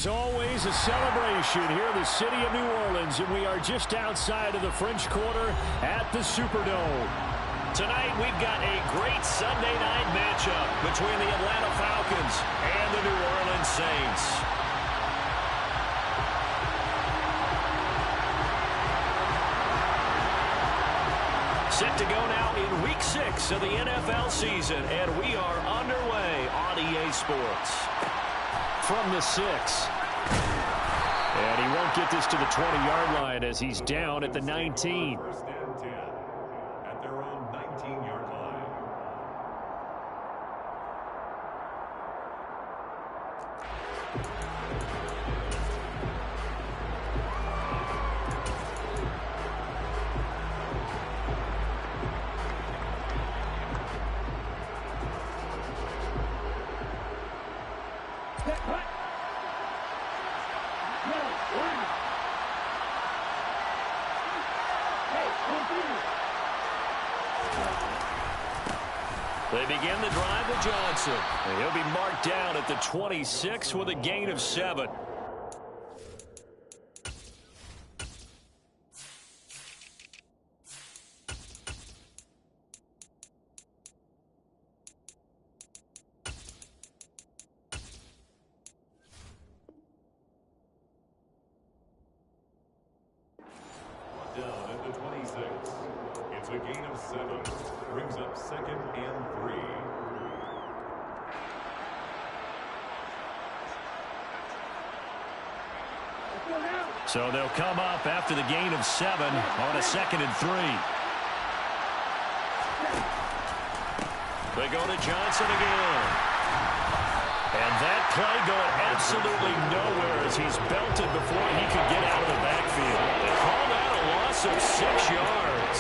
There's always a celebration here in the city of New Orleans, and we are just outside of the French Quarter at the Superdome. Tonight, we've got a great Sunday night matchup between the Atlanta Falcons and the New Orleans Saints. Set to go now in Week 6 of the NFL season, and we are underway on EA Sports. From the 6. And he won't get this to the 20-yard line as he's down at the 19. First and 10 at their own 19-yard line. They begin the drive with Johnson. And he'll be marked down at the 26 with a gain of 7. Down at the 26. It's a gain of 7. Brings up 2nd and 3. So they'll come up after the gain of 7 on a 2nd and 3. They go to Johnson again. And that play going absolutely nowhere as he's belted before he could get out of the backfield. They call that a loss of 6 yards.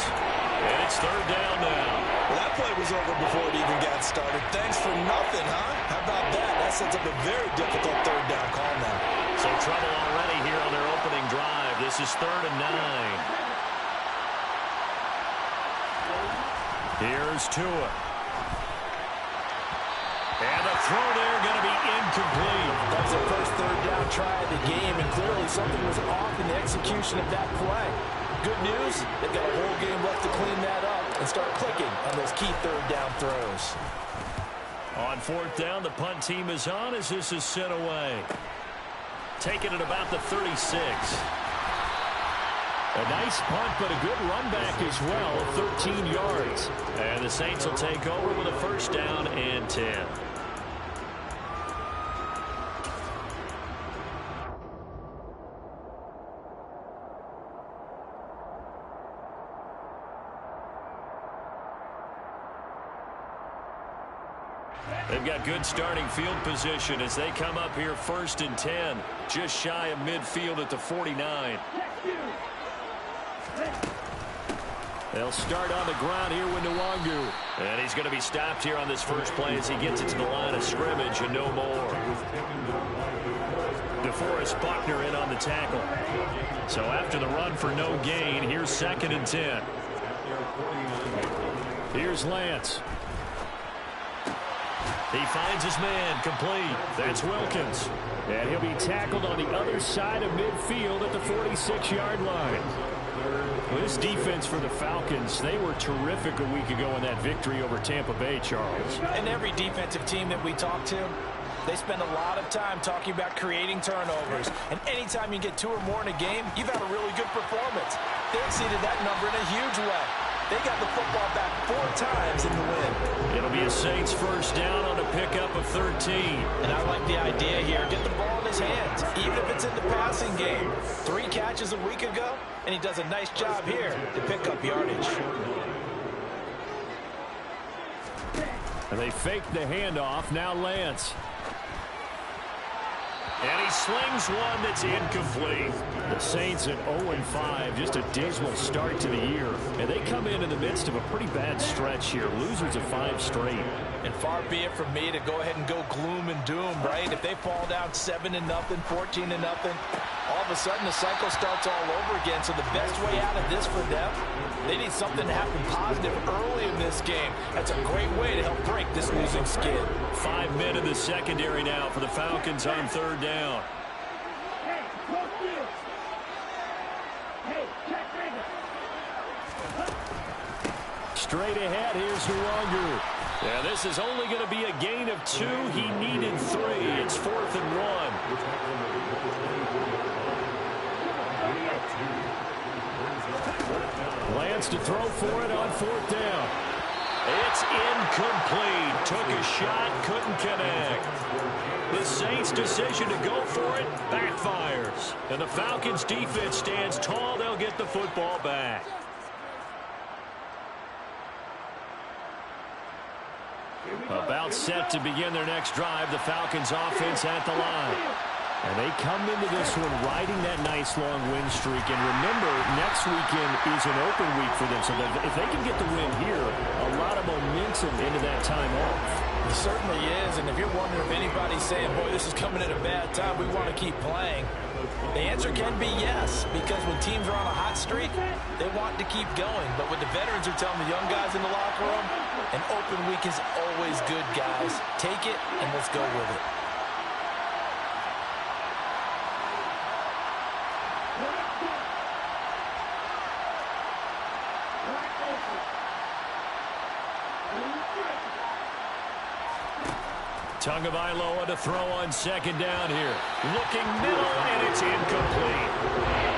And it's 3rd down now. Well, that play was over before it even got started. Thanks for nothing, huh? How about that? That sets up a very difficult 3rd down call now. So trouble already here on their opening drive. This is 3rd and 9. Here's Tua. And the throw there going to be incomplete. That's the first 3rd down try of the game, and clearly something was off in the execution of that play. Good news, they've got a whole game left to clean that up and start clicking on those key 3rd down throws. On 4th down, the punt team is on as this is sent away. Taking it about the 36. A nice punt, but a good run back as well, 13 yards. And the Saints will take over with a 1st down and 10. They've got good starting field position as they come up here 1st and 10, just shy of midfield at the 49. They'll start on the ground here with Nwangu. And he's going to be stopped here on this first play as he gets it to the line of scrimmage and no more. DeForest Buckner in on the tackle. So after the run for no gain, here's 2nd and 10. Here's Lance. He finds his man complete. That's Wilkins. And he'll be tackled on the other side of midfield at the 46-yard line. Well, this defense for the Falcons, they were terrific a week ago in that victory over Tampa Bay, Charles. And every defensive team that we talk to, they spend a lot of time talking about creating turnovers. And anytime you get 2 or more in a game, you've had a really good performance. They exceeded that number in a huge way. They got the football back 4 times in the win. It'll be a Saints 1st down on a pickup of 13. And I like the idea here. Get the ball in his hands, even if it's in the passing game. 3 catches a week ago, and he does a nice job here to pick up yardage. And they fake the handoff. Now Lance. And he slings one that's incomplete. The Saints at 0-5, just a dismal start to the year. And they come in the midst of a pretty bad stretch here. Losers of 5 straight. And far be it from me to go ahead and go gloom and doom, right? If they fall down 7-0, 14-0, all of a sudden the cycle starts all over again. So the best way out of this for them, they need something to happen positive early in this game. That's a great way to help break this losing skid. 5 men in the secondary now for the Falcons on 3rd down. Straight ahead, here's Nwangu. Yeah, this is only going to be a gain of 2. He needed 3. It's 4th and 1. Lance to throw for it on 4th down. It's incomplete. Took a shot, couldn't connect. The Saints' decision to go for it backfires. And the Falcons' defense stands tall. They'll get the football back. About set to begin their next drive. The Falcons offense at the line. And they come into this one riding that nice long win streak. And remember, next weekend is an open week for them. So if they can get the win here, a lot of momentum into that time off. It certainly is. And if you're wondering if anybody's saying, boy, this is coming at a bad time, we want to keep playing, the answer can be yes. Because when teams are on a hot streak, they want to keep going. But what the veterans are telling the young guys in the locker room, an open week is always good, guys. Take it and let's go with it. Tagovailoa to throw on 2nd down here. Looking middle, and it's incomplete.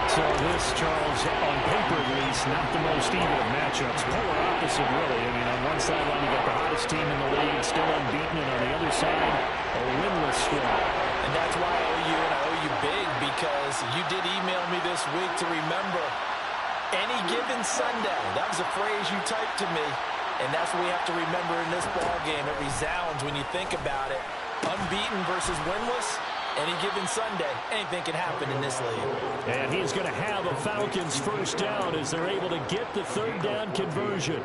So this, Charles, on paper at least, not the most even of matchups. Polar opposite, really. I mean, on one sideline, you got the hottest team in the league, still unbeaten, and on the other side, a winless squad. And that's why I owe you, and I owe you big, because you did email me this week to remember any given Sunday. That was a phrase you typed to me. And that's what we have to remember in this ball game. It resounds when you think about it. Unbeaten versus winless. Any given Sunday, anything can happen in this league. And he's going to have a Falcons 1st down as they're able to get the 3rd down conversion.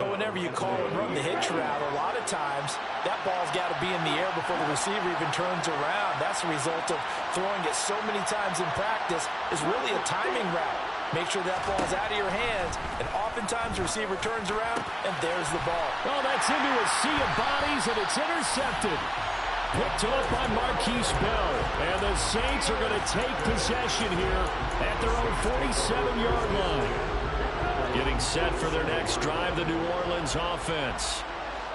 But whenever you call and run the hitch route, a lot of times that ball's got to be in the air before the receiver even turns around. That's the result of throwing it so many times in practice. Is really a timing route. Make sure that ball's out of your hands, and oftentimes the receiver turns around, and there's the ball. Oh, that's into a sea of bodies, and it's intercepted. Picked up by Marquise Bell, and the Saints are going to take possession here at their own 47-yard line. Getting set for their next drive, the New Orleans offense.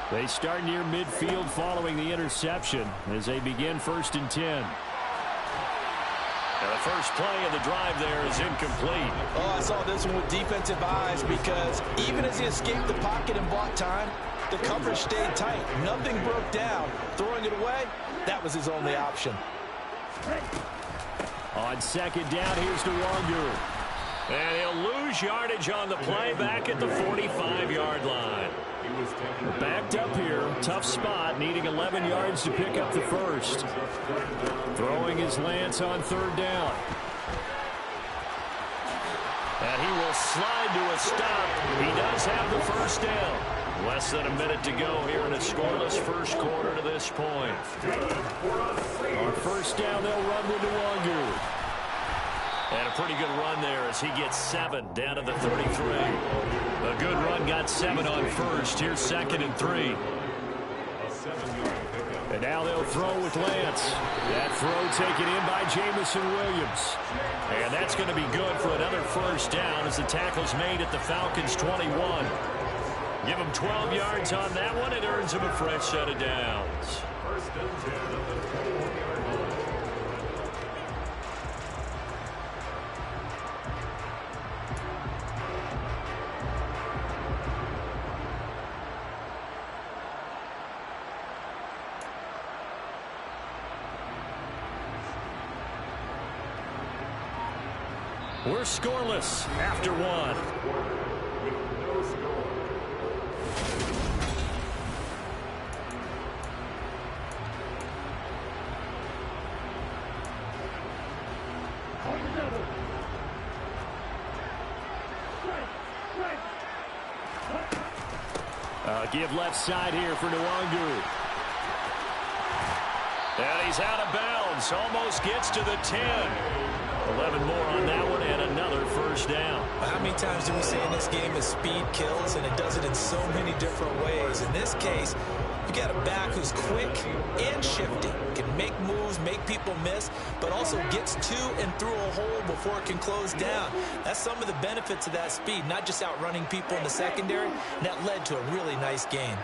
They start near midfield following the interception as they begin 1st and 10. Now the first play of the drive there is incomplete. Oh, I saw this one with defensive eyes because even as he escaped the pocket and bought time, the coverage stayed tight. Nothing broke down. Throwing it away, that was his only option. On 2nd down, here's Nwangu. And he'll lose yardage on the play back at the 45-yard line. Backed up here, tough spot, needing 11 yards to pick up the 1st. Throwing his Lance on 3rd down. And he will slide to a stop. He does have the 1st down. Less than a minute to go here in a scoreless 1st quarter to this point. On 1st down, they'll run with Nwangu. And a pretty good run there as he gets 7 down to the 33. A good run, got 7 on 1st. Here's 2nd and 3. And now they'll throw with Lance. That throw taken in by Jamison Williams. And that's going to be good for another 1st down as the tackle's made at the Falcons' 21. Give him 12 yards on that one. It earns him a fresh set of downs. We're scoreless after 1. Give left side here for Nwangu. And he's out of bounds. Almost gets to the 10. 11 more on that one and another 1st down. How many times do we say in this game is speed kills, and it does it in so many different ways. In this case, You got a back who's quick and shifty, can make moves, make people miss, but also gets to and through a hole before it can close down. That's some of the benefits of that speed, not just outrunning people in the secondary, and that led to a really nice gain.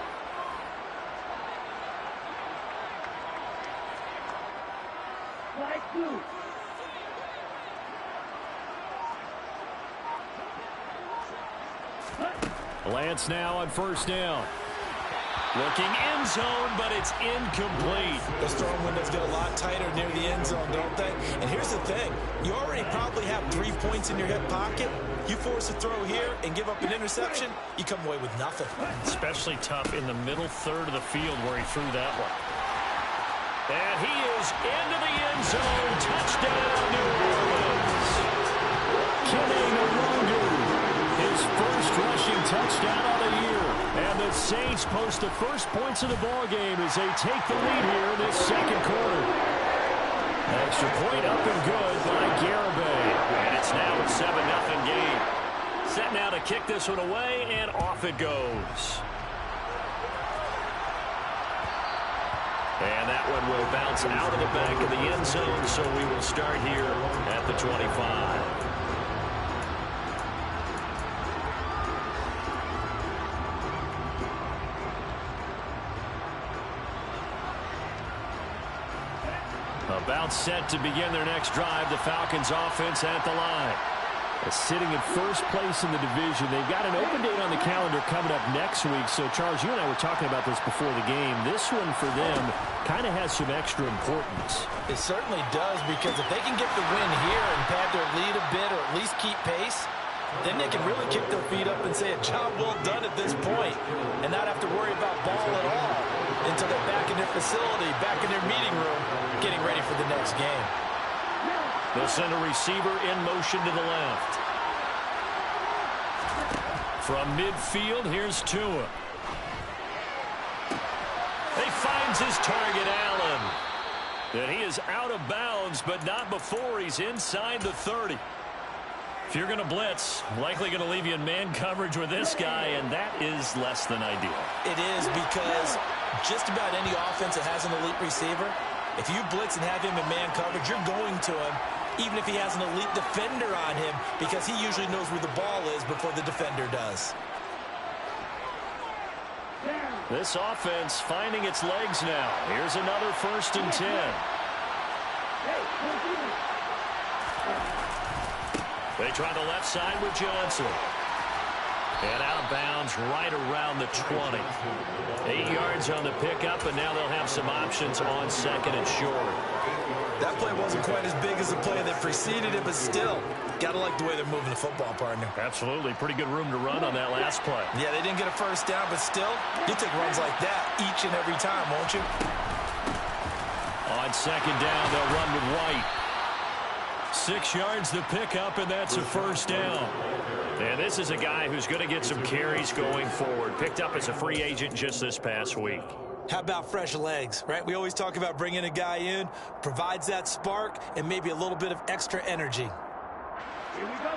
Lance now on first down. Looking end zone, but it's incomplete. Those throwing windows get a lot tighter near the end zone, don't they? And here's the thing. You already probably have 3 points in your hip pocket. You force a throw here and give up an interception, you come away with nothing. Especially tough in the middle third of the field where he threw that one. And he is into the end zone. Touchdown, New Orleans. Kenny Nwangwu, his first rushing touchdown of the year. And the Saints post the first points of the ball game as they take the lead here in this second quarter. Extra point up and good by Garibay. And it's now a 7-0 game. Set now to kick this one away, and off it goes. And that one will bounce out of the back of the end zone, so we will start here at the 25. About set to begin their next drive. The Falcons offense at the line. Sitting in first place in the division. They've got an open date on the calendar coming up next week. So, Charles, you and I were talking about this before the game. This one for them kind of has some extra importance. It certainly does, because if they can get the win here and pad their lead a bit or at least keep pace, then they can really kick their feet up and say a job well done at this point and not have to worry about ball at all until they're back in their facility, back in their meeting room, getting ready for the next game. They'll send a receiver in motion to the left. From midfield, here's Tua. He finds his target, Allen. And he is out of bounds, but not before he's inside the 30. If you're going to blitz, likely going to leave you in man coverage with this guy, and that is less than ideal. It is, because just about any offense that has an elite receiver, if you blitz and have him in man coverage, you're going to him, even if he has an elite defender on him, because he usually knows where the ball is before the defender does. This offense finding its legs now. Here's another 1st and 10. They try the left side with Johnson. And out of bounds right around the 20. 8 yards on the pickup, and now they'll have some options on 2nd and short. That play wasn't quite as big as the play that preceded it, but still, gotta like the way they're moving the football, partner. Absolutely. Pretty good room to run on that last play. Yeah, they didn't get a first down, but still, you take runs like that each and every time, won't you? On 2nd down, they'll run with White. 6 yards the pickup, and that's a 1st down. And this is a guy who's going to get some carries going forward. Picked up as a free agent just this past week. How about fresh legs, right? We always talk about bringing a guy in, provides that spark, and maybe a little bit of extra energy.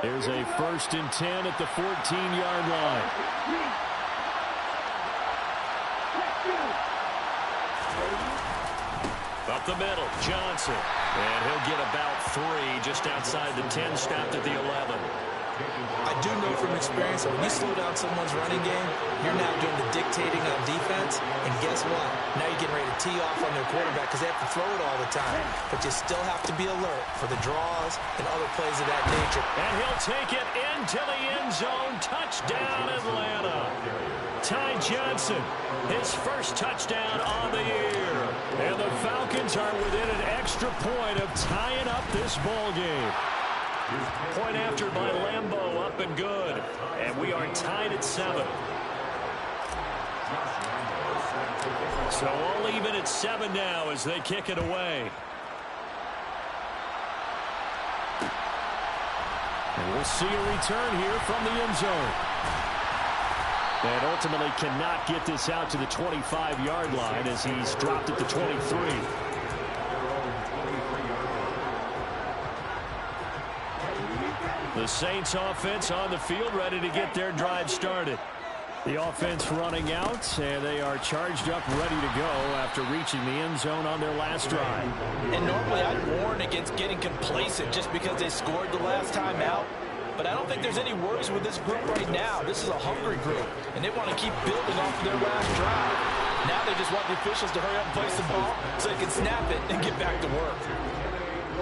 Here's a 1st and 10 at the 14-yard line. Up the middle, Johnson. And he'll get about 3 just outside the 10, stopped at the 11. I do know from experience that when you slow down someone's running game, you're now doing the dictating on defense. And guess what? Now you're getting ready to tee off on their quarterback because they have to throw it all the time. But you still have to be alert for the draws and other plays of that nature. And he'll take it into the end zone. Touchdown, Atlanta. Ty Johnson, his first touchdown on the year. And the Falcons are within an extra point of tying up this ball game. Point after by Lambeau, up and good. And we are tied at 7. So all even at 7 now as they kick it away. And we'll see a return here from the end zone. And ultimately cannot get this out to the 25-yard line as he's dropped at the 23. The Saints offense on the field ready to get their drive started. The offense running out, and they are charged up, ready to go after reaching the end zone on their last drive. And normally I'd warn against getting complacent just because they scored the last time out. But I don't think there's any worries with this group right now. This is a hungry group, and they want to keep building off of their last drive. Now they just want the officials to hurry up and place the ball so they can snap it and get back to work.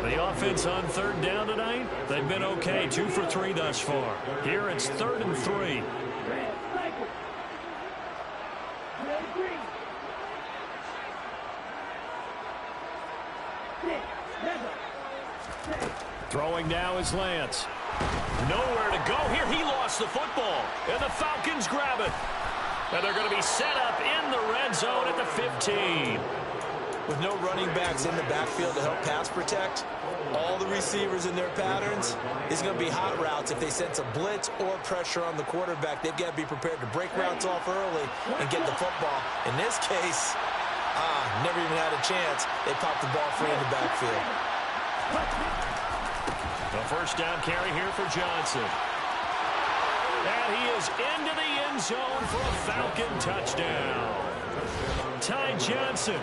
The offense on third down tonight, they've been okay, 2 for 3 thus far. Here it's 3rd and 3. Throwing now is Lance. Nowhere to go here. He lost the football, and the Falcons grab it. And they're going to be set up in the red zone at the 15. With no running backs in the backfield to help pass protect, all the receivers in their patterns, it's going to be hot routes. If they sense a blitz or pressure on the quarterback, they've got to be prepared to break routes off early and get the football. In this case, never even had a chance. They popped the ball free in the backfield. The first down carry here for Johnson. And he is into the end zone for a Falcon touchdown. Ty Johnson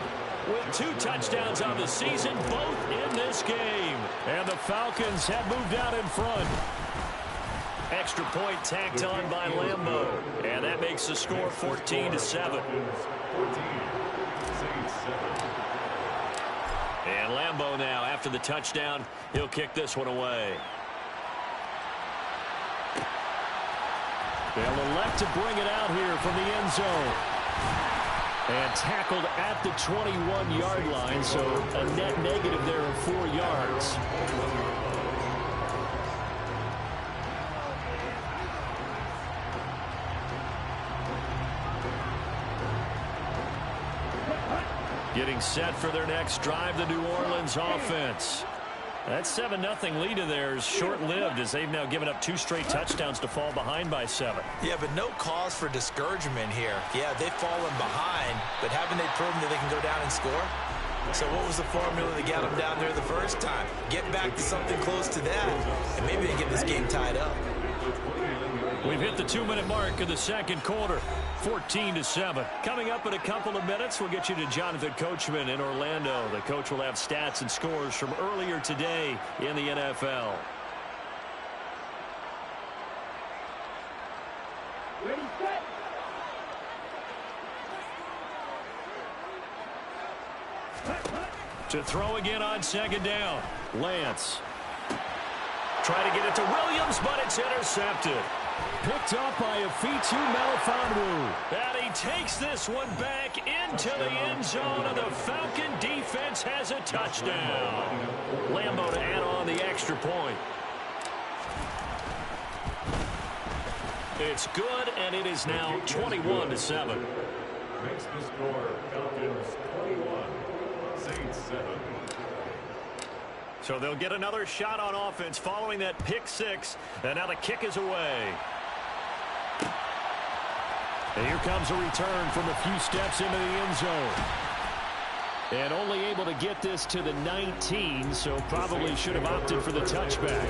with 2 touchdowns on the season, both in this game. And the Falcons have moved out in front. Extra point tacked on by Lambeau. And that makes the score 14-7. And Lambeau now, after the touchdown, he'll kick this one away. They'll elect to bring it out here from the end zone. And tackled at the 21-yard line, so a net negative there of 4 yards. Getting set for their next drive, the New Orleans offense. That 7-0 lead of theirs short-lived as they've now given up 2 straight touchdowns to fall behind by 7. Yeah, but no cause for discouragement here. Yeah, they've fallen behind, but haven't they proven that they can go down and score? So what was the formula that got them down there the first time? Get back to something close to that, and maybe they get this game tied up. We've hit the 2-minute mark in the second quarter, 14-7. Coming up in a couple of minutes, we'll get you to Jonathan Coachman in Orlando. The coach will have stats and scores from earlier today in the NFL. Ready, set. To throw again on second down, Lance. Try to get it to Williams, but it's intercepted. Picked up by Afitu Melifonwu. And he takes this one back into the end zone, and the Falcon defense has a touchdown. Lambeau to add on the extra point. It's good, and it is now 21-7. Makes the score Falcons 21, Saints 7. So they'll get another shot on offense following that pick 6, and now the kick is away. And here comes a return from a few steps into the end zone. And only able to get this to the 19, so probably should have opted for the touchback.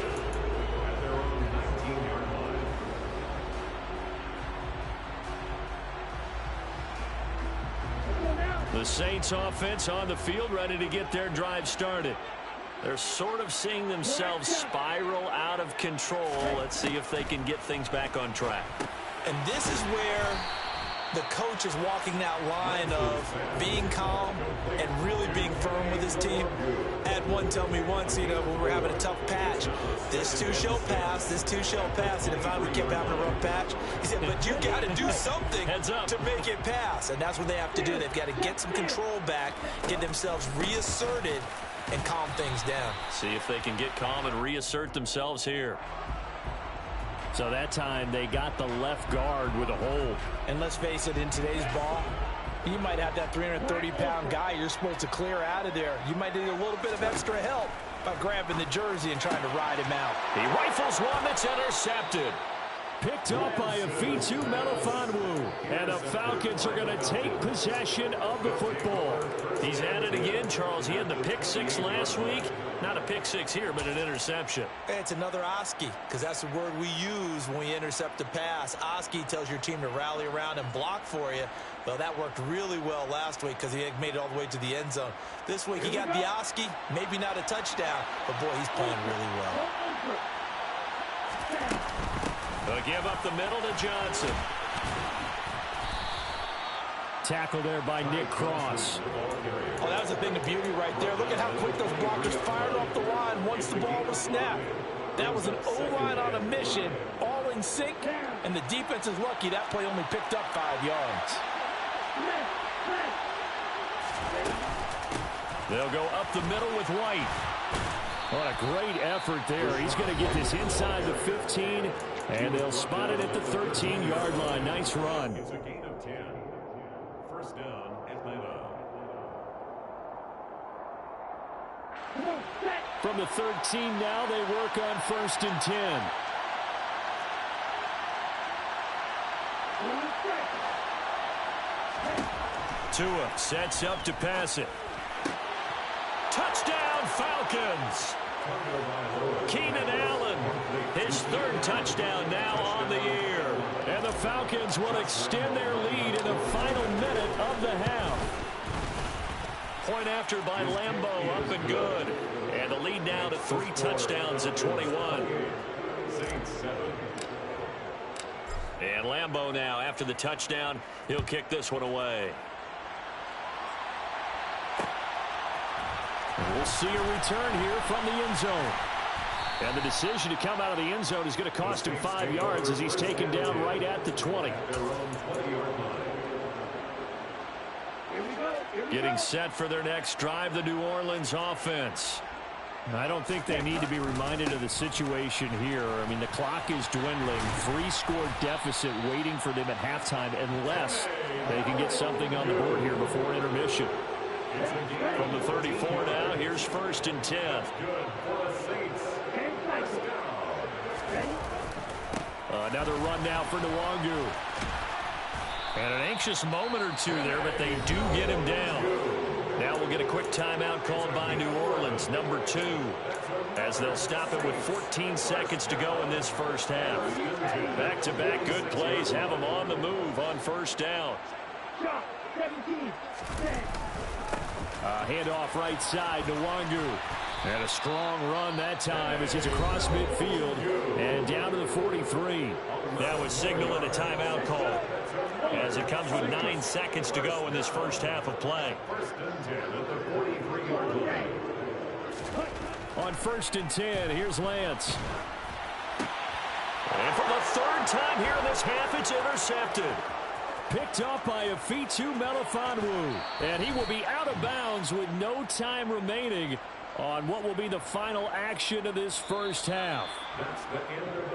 The Saints offense on the field, ready to get their drive started. They're sort of seeing themselves spiral out of control. Let's see if they can get things back on track. And this is where the coach is walking that line of being calm and really being firm with his team. I had one tell me once, when we were having a tough patch, this too shall pass, this too shall pass. And if I would keep having a rough patch, he said, but you got to do something to make it pass. And that's what they have to do. They've got to get some control back, get themselves reasserted, and calm things down. See if they can get calm and reassert themselves here. So that time they got the left guard with a hold. And let's face it, in today's ball, you might have that 330-pound guy you're supposed to clear out of there. You might need a little bit of extra help by grabbing the jersey and trying to ride him out. He rifles one that's intercepted. Picked up by Afitu Melifonwu. And the Falcons are going to take possession of the football. He's at it again, Charles. He had the pick 6 last week. Not a pick six here, but an interception. It's another Oski, because that's the word we use when we intercept a pass. Oski tells your team to rally around and block for you. Well, that worked really well last week because he made it all the way to the end zone. This week he got the Oski, maybe not a touchdown, but boy, he's playing really well. They'll give up the middle to Johnson. Tackle there by Nick Cross. Oh, that was a thing of beauty right there. Look at how quick those blockers fired off the line once the ball was snapped. That was an O-line on a mission, all in sync, and the defense is lucky that play only picked up 5 yards. They'll go up the middle with White. What a great effort there. He's going to get this inside the 15, and they'll spot it at the 13-yard line. Nice run. It's a gain of 10. First down, Atlanta. From the 13 now, they work on 1st and 10. Tua sets up to pass it. Touchdown, Falcons. Keenan Allen, his 3rd touchdown now on the year. And the Falcons will extend their lead in the final minute of the half. Point after by Lambeau, up and good. And the lead now to 3 touchdowns at 21. And Lambeau now, after the touchdown, he'll kick this one away. We'll see a return here from the end zone. And the decision to come out of the end zone is going to cost him 5 yards as he's taken down right at the 20. Getting set for their next drive, the New Orleans offense. I don't think they need to be reminded of the situation here. I mean, the clock is dwindling. 3-score deficit waiting for them at halftime unless they can get something on the board here before intermission. From the 34 now, here's 1st and 10. Another run now for Nwangu. And an anxious moment or two there, but they do get him down. Now we'll get a quick timeout called by New Orleans, number 2, as they'll stop it with 14 seconds to go in this first half. Back-to-back good plays have them on the move on 1st down. Handoff right side, Nwangu. And a strong run that time as it's across midfield and down to the 43. That was signaling a timeout call as it comes with 9 seconds to go in this first half of play. On 1st and 10, here's Lance. And for the 3rd time here in this half, it's intercepted. Picked up by Afitu Melifonwu. And he will be out of bounds with no time remaining on what will be the final action of this first half.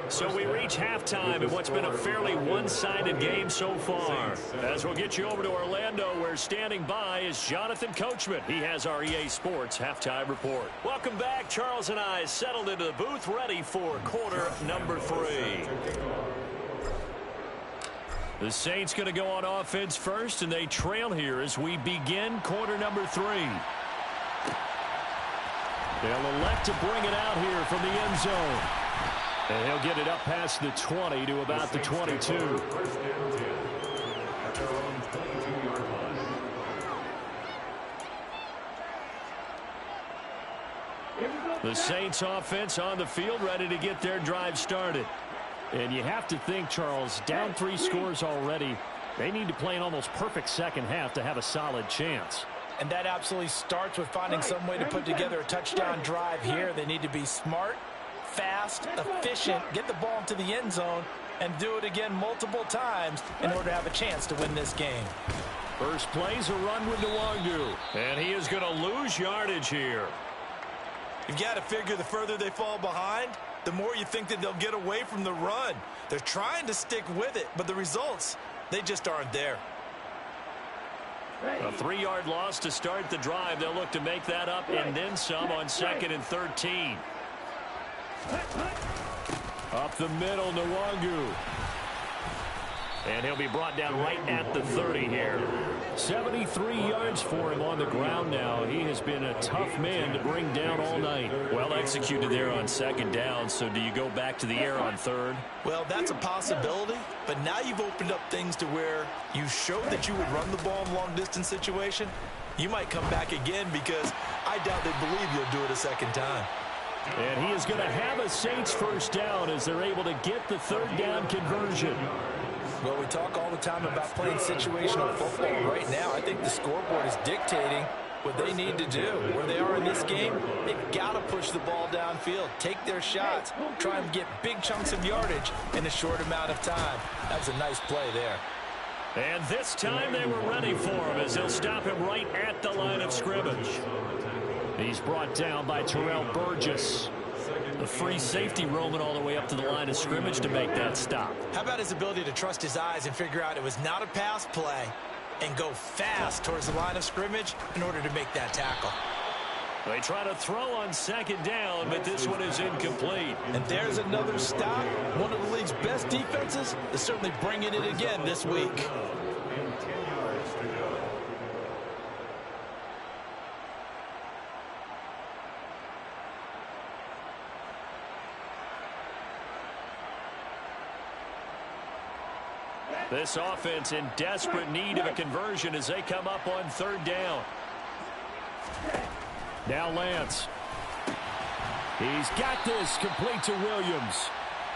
So we reach halftime in what's been a fairly one-sided game so far. As we'll get you over to Orlando, where standing by is Jonathan Coachman. He has our EA Sports halftime report. Welcome back. Charles and I settled into the booth, ready for quarter number 3. The Saints going to go on offense first, and they trail here as we begin quarter number 3. They'll elect to bring it out here from the end zone. And he'll get it up past the 20 to about the 22. The Saints offense on the field, ready to get their drive started. And you have to think, Charles, down 3 scores already. They need to play an almost perfect second half to have a solid chance. And that absolutely starts with finding some way to put together a touchdown drive here. They need to be smart, fast, efficient, get the ball into the end zone, and do it again multiple times in order to have a chance to win this game. First play's a run with Nwangu, and he is going to lose yardage here. You've got to figure the further they fall behind, the more you think that they'll get away from the run. They're trying to stick with it, but the results, they just aren't there. A 3-yard loss to start the drive. They'll look to make that up and then some on 2nd and 13. Up the middle, Nwangu. And he'll be brought down right at the 30 here. 73 yards for him on the ground now. He has been a tough man to bring down all night. Well executed there on second down. So do you go back to the air on third? Well, that's a possibility. But now you've opened up things to where you showed that you would run the ball in long-distance situation. You might come back again because I doubt they believe you'll do it a second time. And he is going to have a Saints first down as they're able to get the third down conversion. Well, we talk all the time about playing situational football. Right now, I think the scoreboard is dictating what they need to do. Where they are in this game, they've got to push the ball downfield, take their shots, try and get big chunks of yardage in a short amount of time. That's a nice play there. And this time they were ready for him as they'll stop him right at the line of scrimmage. He's brought down by Terrell Burgess. The free safety roaming all the way up to the line of scrimmage to make that stop. How about his ability to trust his eyes and figure out it was not a pass play and go fast towards the line of scrimmage in order to make that tackle. They try to throw on second down, but this one is incomplete. And there's another stop. One of the league's best defenses is certainly bringing it again this week. This offense in desperate need of a conversion as they come up on third down. Now Lance. He's got this complete to Williams.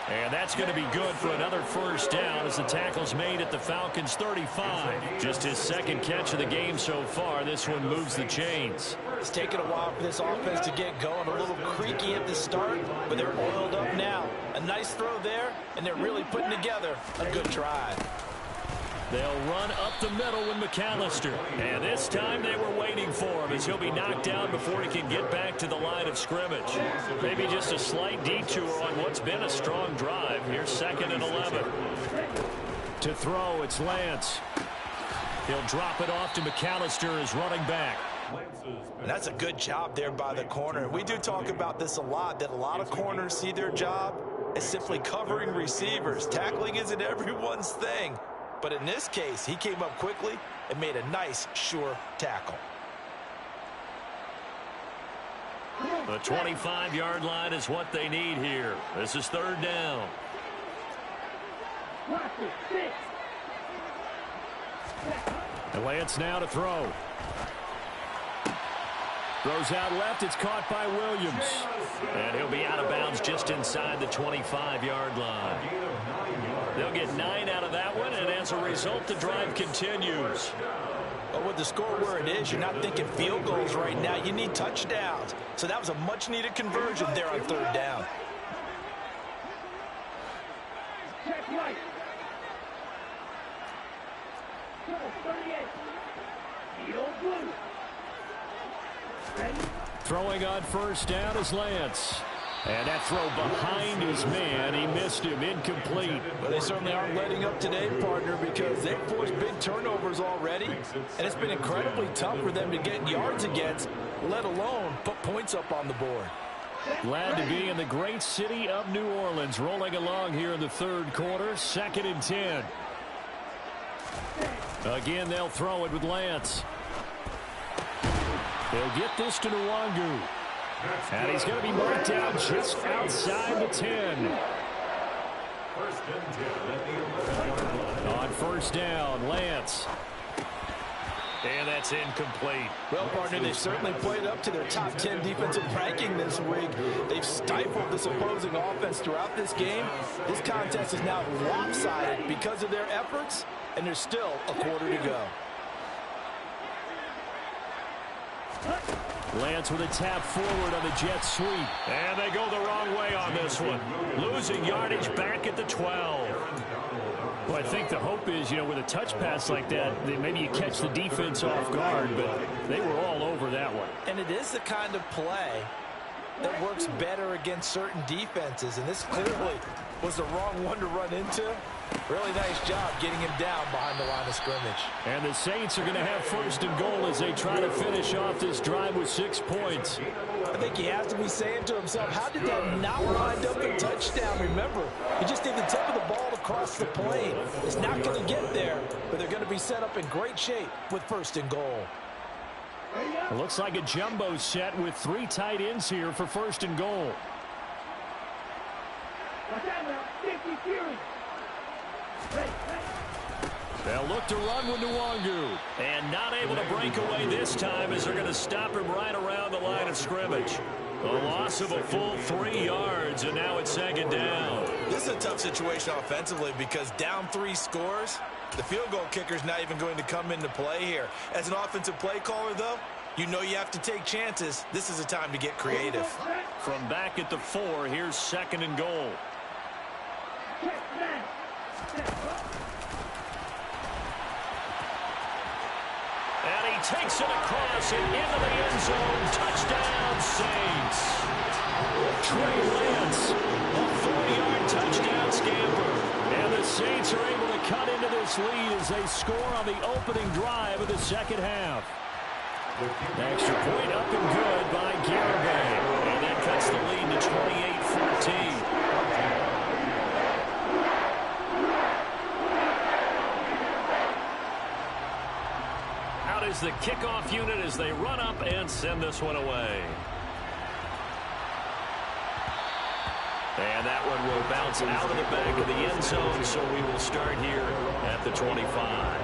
And that's going to be good for another first down as the tackle's made at the Falcons' 35. Just his second catch of the game so far. This one moves the chains. It's taken a while for this offense to get going. A little creaky at the start, but they're oiled up now. A nice throw there, and they're really putting together a good drive. They'll run up the middle with McAllister. And this time they were waiting for him as he'll be knocked down before he can get back to the line of scrimmage. Maybe just a slight detour on what's been a strong drive. Here's 2nd and 11. To throw, it's Lance. He'll drop it off to McAllister as running back. And that's a good job there by the corner. We do talk about this a lot, that a lot of corners see their job as simply covering receivers. Tackling isn't everyone's thing. But in this case, he came up quickly and made a nice, sure tackle. The 25-yard line is what they need here. This is third down. And Lance now to throw. Throws out left. It's caught by Williams. And he'll be out of bounds just inside the 25-yard line. They'll get 9 out of that one, and as a result, the drive continues. But with the score where it is, you're not thinking field goals right now. You need touchdowns. So that was a much-needed conversion there on third down. Throwing on first down is Lance. And that throw behind his man, he missed him, incomplete. But they certainly aren't letting up today, partner, because they've forced big turnovers already, and it's been incredibly tough for them to get yards against, let alone put points up on the board. Glad to be in the great city of New Orleans, rolling along here in the third quarter, 2nd and 10. Again, they'll throw it with Lance. They'll get this to Nwangu. And he's going to be marked down just outside the 10. On first down, Lance. And that's incomplete. Well, partner, they've certainly played up to their top 10 defensive ranking this week. They've stifled this opposing offense throughout this game. This contest is now lopsided because of their efforts, and there's still a quarter to go. Lance with a tap forward on the jet sweep. And they go the wrong way on this one. Losing yardage back at the 12. Well, I think the hope is, with a touch pass like that, maybe you catch the defense off guard, but they were all over that one. And it is the kind of play that works better against certain defenses, and this clearly was the wrong one to run into. Really nice job getting him down behind the line of scrimmage. And the Saints are going to have first and goal as they try to finish off this drive with 6 points. I think he has to be saying to himself, how did that not wind up a touchdown? Remember, you just need the tip of the ball to cross the plane. It's not going to get there, but they're going to be set up in great shape with first and goal. It looks like a jumbo set with 3 tight ends here for first and goal. They'll look to run with Nwangu. And not able to break away this time as they're going to stop him right around the line of scrimmage. A loss of a full 3 yards, and now it's second down. This is a tough situation offensively because down 3 scores, the field goal kicker's not even going to come into play here. As an offensive play caller, though, you know you have to take chances. This is a time to get creative. From back at the 4, here's second and goal. And he takes it across and into the end zone. Touchdown, Saints. Trey Lance, a 4-yard touchdown scamper. And the Saints are able to cut into this lead as they score on the opening drive of the second half. Extra point up and good by Garibay. And that cuts the lead to 28-14. Out is the kickoff unit as they run up and send this one away. And that one will bounce out of the back of the end zone, so we will start here at the 25.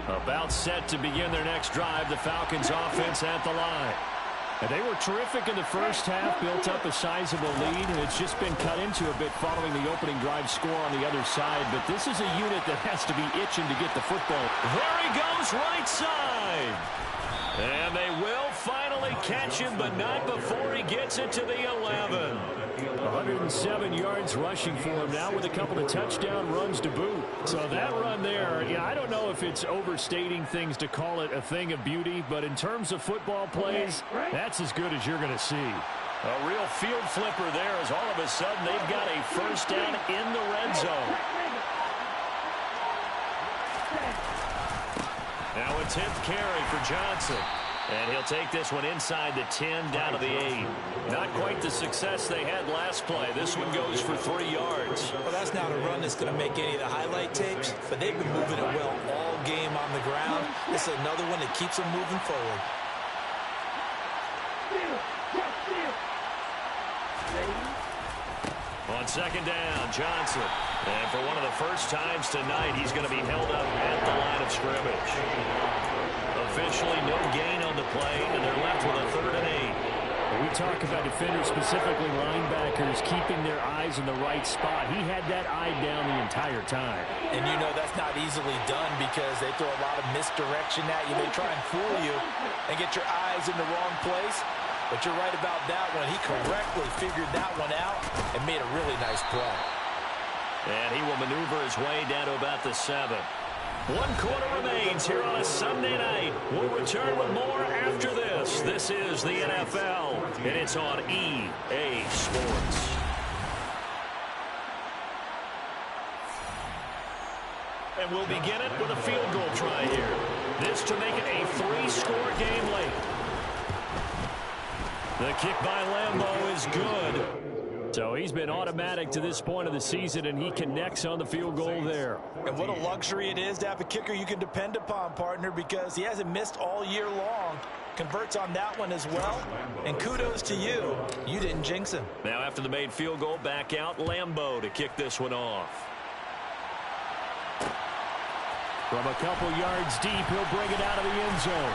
About set to begin their next drive, the Falcons offense at the line. And they were terrific in the first half, built up a sizable lead, and it's just been cut into a bit following the opening drive score on the other side. But this is a unit that has to be itching to get the football. There he goes, right side. And they will finally catch him, but not before he gets it to the 11. 107 yards rushing for him now with a couple of touchdown runs to boot. So that run there, yeah, I don't know if it's overstating things to call it a thing of beauty, but in terms of football plays, that's as good as you're going to see. A real field flipper there as all of a sudden they've got a first down in the red zone. Now a 10th carry for Johnson. And he'll take this one inside the 10 down to the 8. Not quite the success they had last play. This one goes for 3 yards. Well, that's not a run that's going to make any of the highlight tapes, but they've been moving it well all game on the ground. This is another one that keeps them moving forward. On second down, Johnson. And for one of the first times tonight, he's going to be held up at the line of scrimmage. Officially no gain on the play, and they're left with a 3rd and 8. We talk about defenders, specifically linebackers, keeping their eyes in the right spot. He had that eye down the entire time. And you know that's not easily done because they throw a lot of misdirection at you. They try and fool you and get your eyes in the wrong place. But you're right about that one. He correctly figured that one out and made a really nice play. And he will maneuver his way down to about the 7. 1 quarter remains here on a Sunday night. We'll return with more after this. This is the NFL, and it's on EA Sports. And we'll begin it with a field goal try here. This to make it a 3-score game late. The kick by Lambeau is good. So he's been automatic to this point of the season, and he connects on the field goal there. And what a luxury it is to have a kicker you can depend upon, partner, because he hasn't missed all year long. Converts on that one as well. And kudos to you. You didn't jinx him. Now after the made field goal, back out Lambeau to kick this one off. From a couple yards deep, he'll bring it out of the end zone.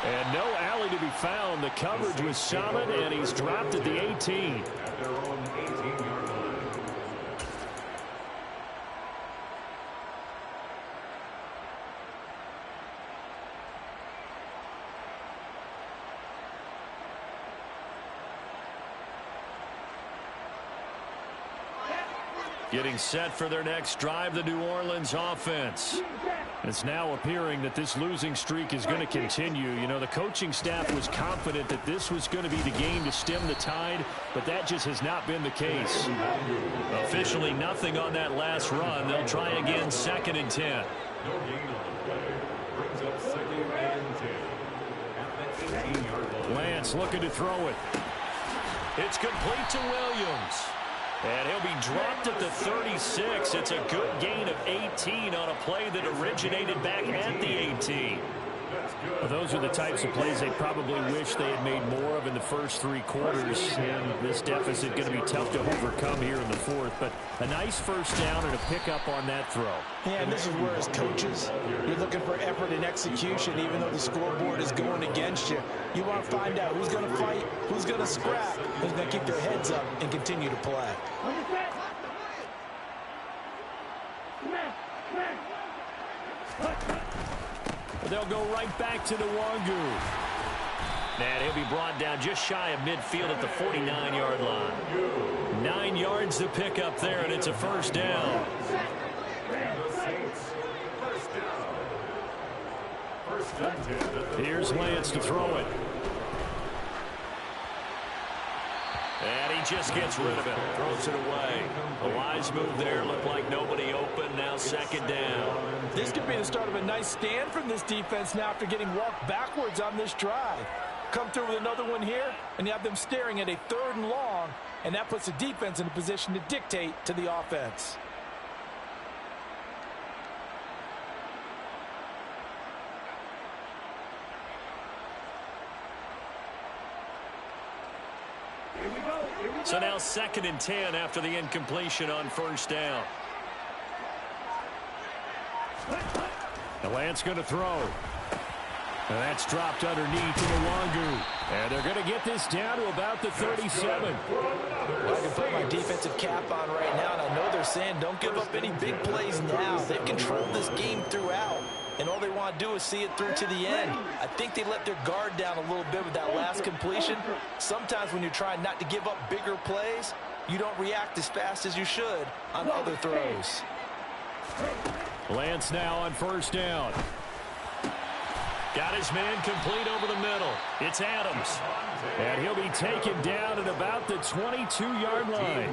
And no alley to be found. The coverage was solid, and he's dropped at the 18. At their own 18-yard line. Getting set for their next drive, the New Orleans offense. It's now appearing that this losing streak is going to continue. You know, the coaching staff was confident that this was going to be the game to stem the tide, but that just has not been the case. Officially nothing on that last run. They'll try again, 2nd and 10. No gain on the play. Brings up 2nd and 10. At that 18-yard line. Lance looking to throw it. It's complete to Williams. And he'll be dropped at the 36. It's a good gain of 18 on a play that originated back at the 18. Well, those are the types of plays they probably wish they had made more of in the first 3 quarters. And this deficit going to be tough to overcome here in the 4th. But a nice first down and a pickup on that throw. Yeah, and this is where, as coaches, you're looking for effort and execution, even though the scoreboard is going against you. You want to find out who's going to fight, who's going to scrap, who's going to keep their heads up and continue to play. They'll go right back to the Wangu. And he'll be brought down just shy of midfield at the 49-yard line. 9 yards to pick up there, and it's a first down. Here's Lance to throw it. And he just gets rid of it. Throws it away. A wise move there. Looked like nobody open. Now 2nd down. This could be the start of a nice stand from this defense now after getting walked backwards on this drive. Come through with another one here, and you have them staring at a 3rd and long, and that puts the defense in a position to dictate to the offense. So now 2nd and 10 after the incompletion on first down. The Lance going to throw. And that's dropped underneath to the Wangu. And they're going to get this down to about the 37. Well, I can put my defensive cap on right now, and I know they're saying don't give up any big plays now. They've controlled this game throughout, and all they want to do is see it through to the end. I think they let their guard down a little bit with that last completion. Sometimes when you're trying not to give up bigger plays, you don't react as fast as you should on other throws. Lance now on first down. Got his man complete over the middle. It's Adams. And he'll be taken down at about the 22-yard line.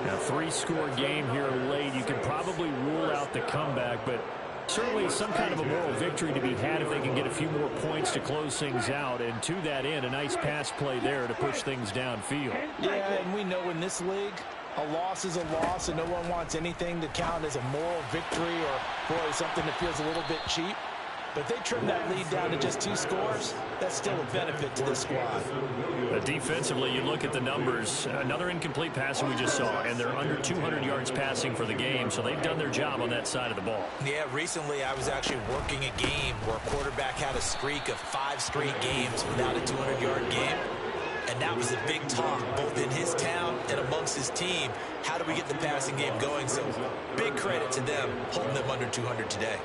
Now, 3-score game here late. You can probably rule out the comeback, but certainly some kind of a moral victory to be had if they can get a few more points to close things out. And to that end, a nice pass play there to push things downfield. Yeah, and we know in this league, a loss is a loss, and no one wants anything to count as a moral victory or, boy, something that feels a little bit cheap. But if they trim that lead down to just 2 scores, that's still a benefit to this squad. Defensively, you look at the numbers. Another incomplete pass that we just saw, and they're under 200 yards passing for the game, so they've done their job on that side of the ball. Yeah, recently I was actually working a game where a quarterback had a streak of 5 straight games without a 200-yard game. And that was a big talk, both in his town and amongst his team. How do we get the passing game going? So big credit to them, holding them under 200 today.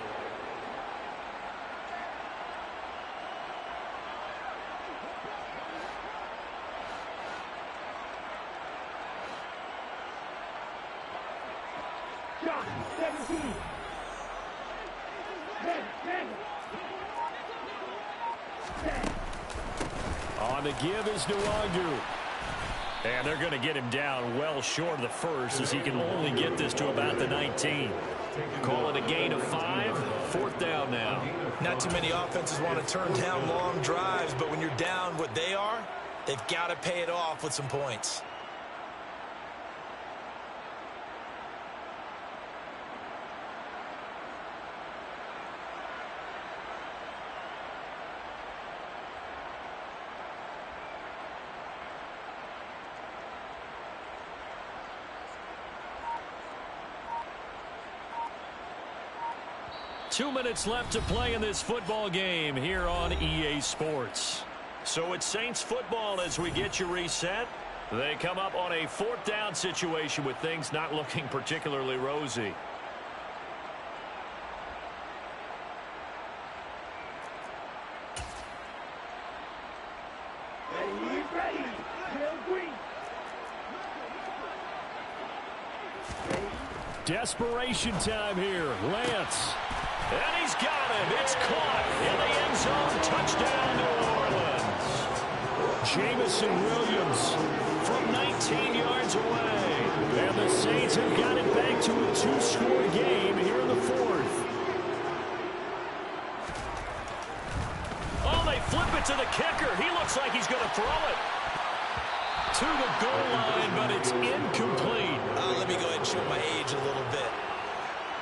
On the give is Nwangu. And they're going to get him down well short of the first as he can only get this to about the 19. Call it a gain of 5. 4th down now. Not too many offenses want to turn down long drives, but when you're down what they are, they've got to pay it off with some points. Two minutes left to play in this football game here on EA Sports. So it's Saints football as we get you reset. They come up on a 4th down situation with things not looking particularly rosy. Desperation time here. Lance. And he's got it. It's caught in the end zone. Touchdown, New Orleans. Jamison Williams from 19 yards away. And the Saints have got it back to a 2-score game here in the fourth. Oh, they flip it to the kicker. He looks like he's going to throw it to the goal line, but it's incomplete. Let me go ahead and show my age a little bit.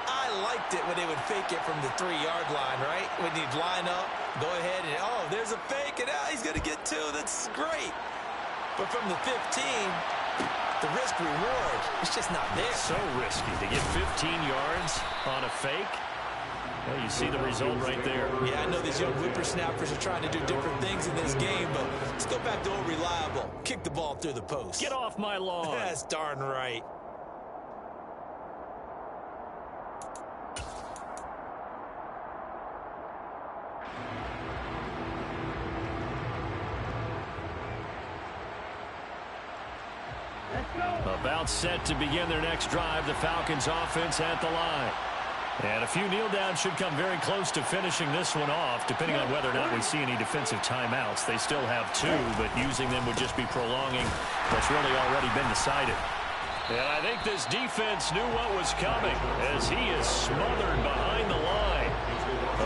I liked it when they would fake it from the 3-yard line, right? When you'd line up, go ahead and, oh, there's a fake, and he's going to get 2. That's great. But from the 15, the risk-reward, it's just not there. So risky to get 15 yards on a fake. Well, you see the result right there. Yeah, I know these young whippersnappers are trying to do different things in this game, but let's go back to old reliable. Kick the ball through the post. Get off my lawn. That's darn right. About set to begin their next drive, the Falcons offense at the line. And a few kneel downs should come very close to finishing this one off, depending on whether or not we see any defensive timeouts. They still have 2, but using them would just be prolonging what's really already been decided. And I think this defense knew what was coming as he is smothered behind the line.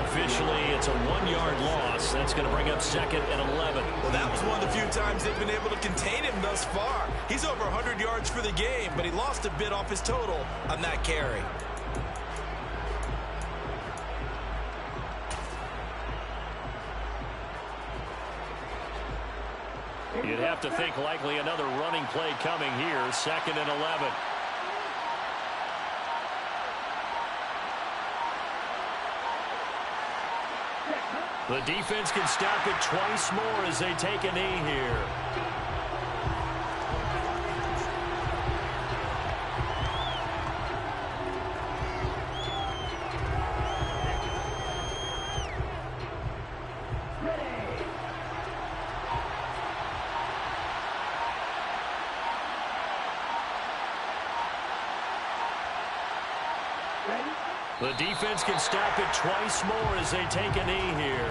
Officially, it's a 1-yard loss. That's going to bring up 2nd and 11. Well, that was one of the few times they've been able to contain him thus far. He's over 100 yards for the game, but he lost a bit off his total on that carry. You'd have to think likely another running play coming here, 2nd and 11. The defense can stop it twice more as they take a knee here. The defense can stop it twice more as they take a knee here.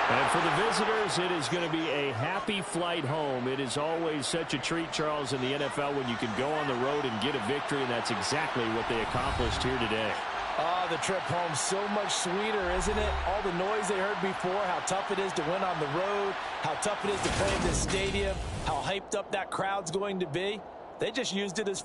And for the visitors, it is going to be a happy flight home. It is always such a treat, Charles, in the NFL when you can go on the road and get a victory, and that's exactly what they accomplished here today. Oh, the trip home so much sweeter, isn't it? All the noise they heard before, how tough it is to win on the road, how tough it is to play in this stadium, how hyped up that crowd's going to be. They just used it as